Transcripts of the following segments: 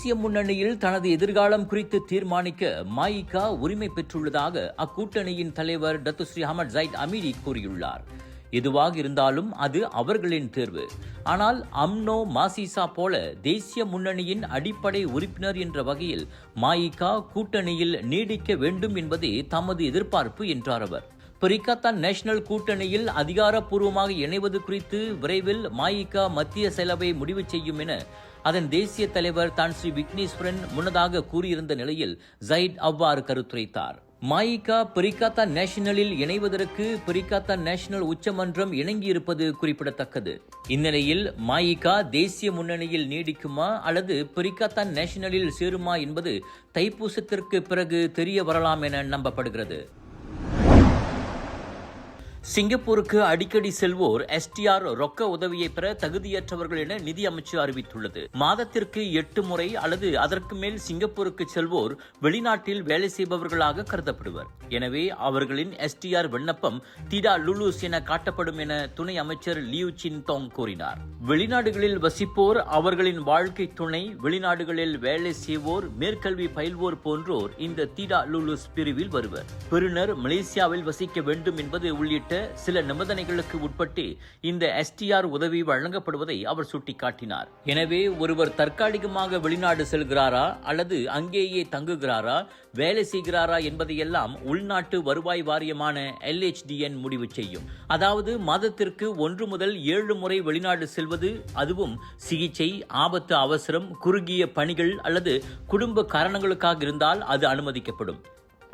தேசிய முன்னணியில் தனது எதிர்காலம் குறித்து தீர்மானிக்க மாயிகா உரிமை பெற்றுள்ளதாக அக்கூட்டணியின் தலைவர் டத்துஸ்ரீ அஹமட் ஜைட் அமீரி கூறியுள்ளார். எதுவாக இருந்தாலும் அது அவர்களின் தேர்வு. ஆனால் அம்னோ மாசிசா போல தேசிய முன்னணியின் அடிப்படை உறுப்பினர் என்ற வகையில் மாயிகா கூட்டணியில் நீடிக்க வேண்டும் என்பதே தமது எதிர்பார்ப்பு என்றார் அவர். பரிகாத்தான் நேஷனல் கூட்டணியில் அதிகாரப்பூர்வமாக இணைவது குறித்து விரைவில் மாயிகா மத்திய செலவை முடிவு செய்யும் என அதன் தேசிய தலைவர் தான் ஸ்ரீ விக்னேஸ்வரன் முன்னதாக கூறியிருந்த நிலையில் ஜைட் அவ்வாறு கருத்துரைத்தார். மாயிகா பரிகாத்தான் நேஷனலில் இணைவதற்கு பரிகாத்தான் நேஷனல் உச்சமன்றம் இணங்கியிருப்பது குறிப்பிடத்தக்கது. இந்நிலையில் மாயிகா தேசிய முன்னணியில் நீடிக்குமா அல்லது பரிகாத்தான் நேஷனலில் சேருமா என்பது தைப்பூசத்திற்கு பிறகு தெரிய வரலாம் என நம்பப்படுகிறது. சிங்கப்பூருக்கு அடிக்கடி செல்வோர் எஸ்டிஆர் ரொக்க உதவியை பெற தகுதியற்றவர்கள் என நிதி அமைச்சு அறிவித்துள்ளது. மாதத்திற்கு 8 முறை அல்லது அதற்கு மேல் சிங்கப்பூருக்கு செல்வோர் வெளிநாட்டில் வேலை செய்பவர்களாக கருதப்படுவர். எனவே அவர்களின் எஸ்டிஆர் விண்ணப்பம் தீடா லுலுஸ் என காட்டப்படும் என துணை அமைச்சர் லியூ சின் தோங் கூறினார். வெளிநாடுகளில் வசிப்போர், அவர்களின் வாழ்க்கை துணை, வெளிநாடுகளில் வேலை செய்வோர், மேற்கல்வி பயில்வோர் போன்றோர் இந்த தீடா லுலுஸ் பிரிவில் வருவர். பெறுநர் மலேசியாவில் வசிக்க வேண்டும் என்பது உள்ளிட்ட சில நிபந்தனைகளுக்கு உட்பட்டு இந்த எஸ்டிஆர் உதவி வழங்கப்படுவதை அவர் சுட்டிக்காட்டினார். எனவே ஒருவர் தற்காலிகமாக வெளிநாடு செல்கிறாரா அல்லது அங்கேயே தங்குகிறாரா, வேலை செய்கிறாரா என்பதையெல்லாம் உள்நாட்டு வருவாய் வாரியமான LHDN முடிவு செய்யும். அதாவது மாதத்திற்கு 1 முதல் 7 முறை வெளிநாடு செல்வது, அதுவும் சிகிச்சை, ஆபத்து, அவசரம், குறுகிய பணிகள் அல்லது குடும்ப காரணங்களுக்காக இருந்தால் அது அனுமதிக்கப்படும்.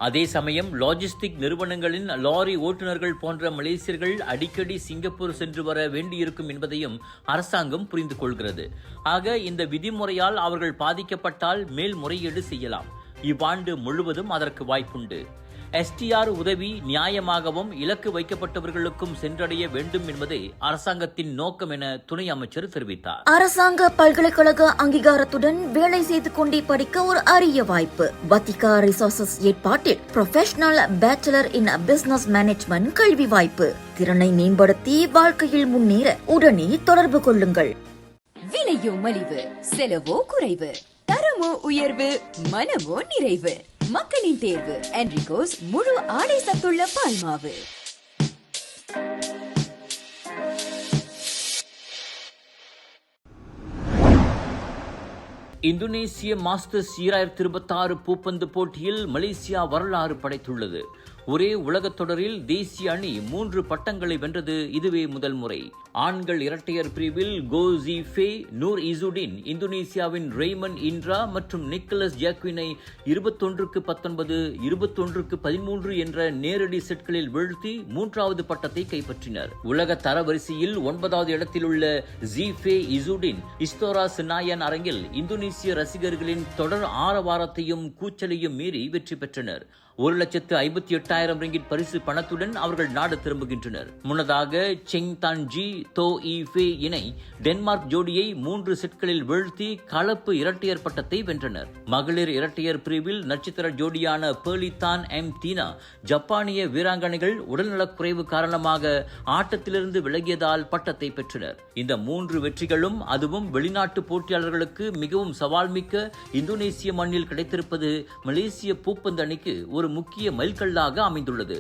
அதே சமயம் லாஜிஸ்டிக் நிறுவனங்களின் லாரி ஓட்டுநர்கள் போன்ற மலேசியர்கள் அடிக்கடி சிங்கப்பூர் சென்று வர வேண்டியிருக்கும் என்பதையும் அரசாங்கம் புரிந்து கொள்கிறது. ஆக இந்த விதிமுறையால் அவர்கள் பாதிக்கப்பட்டால் மேல்முறையீடு செய்யலாம். இவ்வாண்டு முழுவதும் அதற்கு வாய்ப்புண்டு. எஸ்டிஆர் உதவி நியாயமாகவும் இலக்கு வைக்கப்பட்டவர்களுக்கும் சென்றடைய வேண்டும் என்பதே அரசாங்கத்தின் நோக்கம் என துணை அமைச்சர் தெரிவித்தார். அரசாங்க பல்கலைக்கழக அங்கீகாரத்துடன் வேலை செய்து கொண்டே படிக்க ஒரு அரிய வாய்ப்பு. வத்திகா ரிசோர்சஸ் ஏற்பாட்டில் ப்ரொஃபஷனல் பேச்சுலர் இன் பிசினஸ் மேனேஜ்மெண்ட் கல்வி வாய்ப்பு. திறனை மேம்படுத்தி வாழ்க்கையில் முன்னேற உடனே தொடர்பு கொள்ளுங்கள். விலையோ மலிவு, செலவோ குறைவு, தரமோ உயர்வு, மனமோ நிறைவு. மக்களின் தேர்வு என்ரிகோஸ் முழு ஆடை சத்துள்ள பால்மாவு. இந்தோனேசிய மாஸ்டர்ஸ் 2026 பூப்பந்து போட்டியில் மலேசியா வரலாறு படைத்துள்ளது. ஒரே உலகத் தொடரில் தேசிய அணி 3 பட்டங்களை வென்றது இதுவே முதல் முறை. ஆண்கள் இரட்டையர் பிரிவில் கோ ஜீஃபே, நூர் இசுடின் இந்தோனேசியாவின் ரெய்மன் இன்ட்ரா மற்றும் நிக்கலஸ் ஜாக்வினை 21-19, 21-13 என்ற நேரடி செட்களில் வீழ்த்தி 3வது பட்டத்தை கைப்பற்றினர். உலக தரவரிசையில் 9வது இடத்தில் உள்ள ஜீஃபே இசுடின் இஸ்தோரா சினாயன் அரங்கில் இந்தோனேசிய ரசிகர்களின் தொடர் ஆரவாரத்தையும் கூச்சலையும் மீறி வெற்றி பெற்றனர். 1,58,000 ரிங்கிட் பரிசு பணத்துடன் அவர்கள் நாடு திரும்புகின்றனர். முன்னதாக செங் தான் ஜி, தோ இ ஃபே இணை டென்மார்க் ஜோடியை 3 செட்களில் வீழ்த்தி கலப்பு இரட்டையர் பட்டத்தை வென்றனர். மகளிர் இரட்டையர் பிரிவில் நட்சத்திர ஜோடியான பேர்லிதான் எம் தீனா ஜப்பானிய வீராங்கனைகள் உடல்நலக்குறைவு காரணமாக ஆட்டத்திலிருந்து விலகியதால் பட்டத்தை பெற்றனர். இந்த 3 வெற்றிகளும், அதுவும் வெளிநாட்டு போட்டியாளர்களுக்கு மிகவும் சவால் மிக்க இந்தோனேசிய மண்ணில் கிடைத்திருப்பது மலேசிய பூப்பந்து அணிக்கு ஒரு முக்கிய மைல்கல்லாக அமைந்துள்ளது.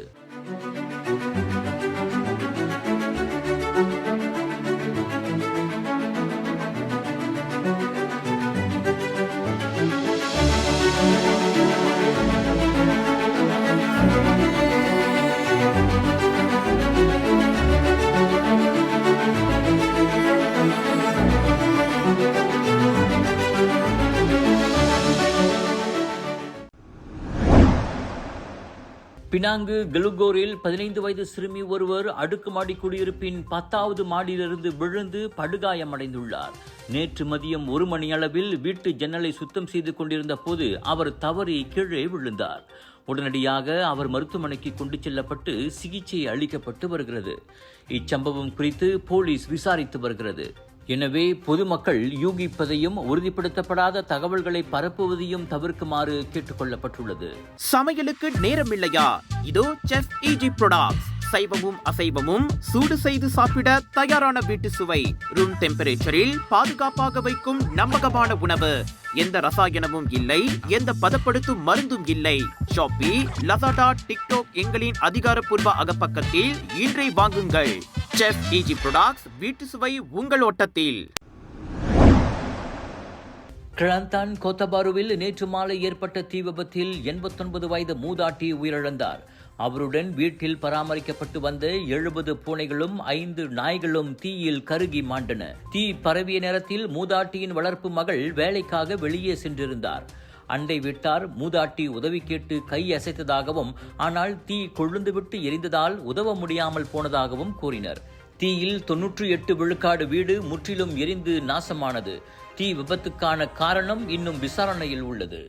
பினாங்கு கெலுகோரில் 15 வயது சிறுமி ஒருவர் அடுக்குமாடி குடியிருப்பின் 10வது மாடியிலிருந்து விழுந்து படுகாயமடைந்துள்ளார். நேற்று மதியம் 1 மணி அளவில் வீட்டு ஜன்னலை சுத்தம் செய்து கொண்டிருந்த போது அவர் தவறி கீழே விழுந்தார். உடனடியாக அவர் மருத்துவமனைக்கு கொண்டு செல்லப்பட்டு சிகிச்சை அளிக்கப்பட்டு வருகிறது. இச்சம்பவம் குறித்து போலீஸ் விசாரித்து வருகிறது. எனவே பொதுமக்கள் யூகிப்பதையும் உறுதிப்படுத்தப்படாத தகவல்களை பரப்புவதையும் தவிர்க்குமாறு கேட்டுக் கொள்ளப்பட்டுள்ளது. சமையலுக்கு நேரம் இல்லையா? இதோ செஃப் ஈஜி ப்ராடக்ட்ஸ். சைவமும் அசைவமும் சூடு செய்து சாப்பிட தயாரான வீட்டு சுவை. ரூம் டெம்பரேச்சரில் பாதுகாப்பாக வைக்கும் நம்பகமான உணவு. எந்த ரசாயனமும் இல்லை, எந்த பதப்படுத்தும் மருந்தும் இல்லை. ஷாப்பி, லசாடா, டிக்டாக் எங்களின் அதிகாரப்பூர்வ அகப்பக்கத்தில் இன்றை வாங்குங்கள். செஃப் ஈஜி ப்ராடக்ட்ஸ், வீட்டு சுவை உங்கள் ஓட்டத்தில். கிளந்தான் கோத்தபாருவில் நேற்று மாலை ஏற்பட்ட தீ விபத்தில் 89 வயது மூதாட்டி உயிரிழந்தார். அவருடன் வீட்டில் பராமரிக்கப்பட்டு வந்த 70 பூனைகளும் 5 நாய்களும் தீயில் கருகி மாண்டன. தீ பரவிய நேரத்தில் மூதாட்டியின் வளர்ப்பு மகள் வேலைக்காக வெளியே சென்றிருந்தார். அண்டை வீட்டார் மூதாட்டி உதவி கேட்டு கை அசைத்ததாகவும், ஆனால் தீ கொழுந்துவிட்டு எரிந்ததால் உதவ முடியாமல் போனதாகவும் கூறினர். தீயில் 98 விழுக்காடு வீடு முற்றிலும் எரிந்து நாசமானது. தீ விபத்துக்கான காரணம் இன்னும் விசாரணையில் உள்ளது.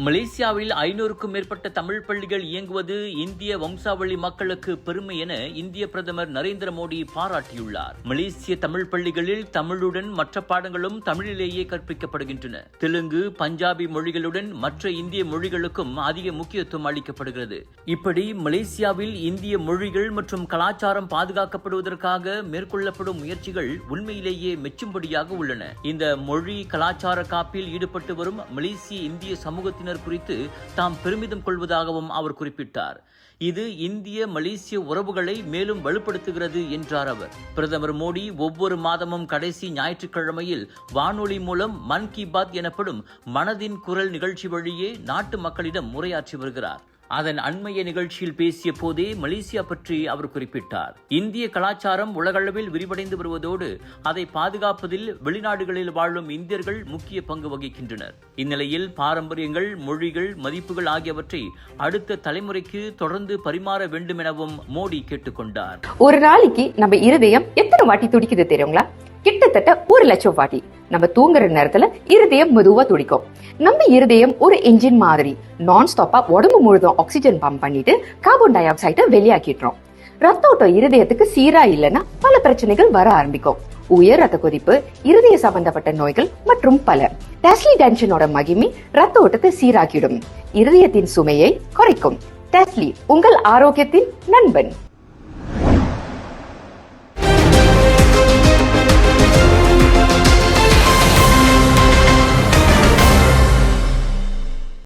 மலேசியாவில் 500க்கும் மேற்பட்ட தமிழ் பள்ளிகள் இயங்குவது இந்திய வம்சாவளி மக்களுக்கு பெருமை என இந்திய பிரதமர் நரேந்திர மோடி பாராட்டியுள்ளார். மலேசிய தமிழ் பள்ளிகளில் தமிழுடன் மற்ற பாடங்களும் தமிழிலேயே கற்பிக்கப்படுகின்றன. தெலுங்கு, பஞ்சாபி மொழிகளுடன் மற்ற இந்திய மொழிகளுக்கும் அதிக முக்கியத்துவம் அளிக்கப்படுகிறது. இப்படி மலேசியாவில் இந்திய மொழிகள் மற்றும் கலாச்சாரம் பாதுகாக்கப்படுவதற்காக மேற்கொள்ளப்படும் முயற்சிகள் உண்மையிலேயே மெச்சும்படியாக உள்ளன. இந்த மொழி கலாச்சார காப்பில் ஈடுபட்டு வரும் மலேசிய இந்திய சமூகத்தின் குறித்து தாம் பெருமிதம் கொள்வதாகவும் அவர் குறிப்பிட்டார். இது இந்திய மலேசிய உறவுகளை மேலும் வலுப்படுத்துகிறது என்றார் அவர். பிரதமர் மோடி ஒவ்வொரு மாதமும் கடைசி ஞாயிற்றுக்கிழமையில் வானொலி மூலம் மன் கி பாத் எனப்படும் மனதின் குரல் நிகழ்ச்சி வழியே நாட்டு மக்களிடம் உரையாற்றி வருகிறார். அதன் அண்மைய நிகழ்ச்சியில் பேசிய போதே மலேசியா பற்றி அவர் குறிப்பிட்டார். இந்திய கலாச்சாரம் உலகளவில் விரிவடைந்து வருவதோடு அதை பாதுகாப்பதில் வெளிநாடுகளில் வாழும் இந்தியர்கள் முக்கிய பங்கு வகிக்கின்றனர். இந்நிலையில் பாரம்பரியங்கள், மொழிகள், மதிப்புகள் ஆகியவற்றை அடுத்த தலைமுறைக்கு தொடர்ந்து பரிமாற வேண்டும் எனவும் மோடி கேட்டுக்கொண்டார். ஒரு நாளைக்கு நம்ம இருதயம் எத்தனை வாட்டி துடிக்குது தெரியுங்களா? கிட்டத்தட்ட 1 லட்சம் வாட்டி. நம்ம தூங்குற நேரத்துல இருதயம் மெதுவா துடிக்கும். நம்ம இருதயம் ஒரு என்ஜின் மாதிரி நான் ஸ்டாப்பா உடம்பு முழுதும் ஆக்சிஜன் பம்ப் பண்ணிட்டு கார்பன் டை ஆக்சைடை வெளியாக்கிடுறோம். ரத்த ஓட்டம் இருதயத்துக்கு சீரா இல்லைன்னா பல பிரச்சனைகள் வர ஆரம்பிக்கும். உயர் ரத்த கொதிப்பு, இருதய சம்பந்தப்பட்ட நோய்கள் மற்றும் பல. டெஸ்லி டென்ஷனோட மகிமை ரத்த ஓட்டத்தை சீராக்கிடும், இருதயத்தின் சுமையை குறைக்கும். டெஸ்லி, உங்கள் ஆரோக்கியத்தின் நண்பன்.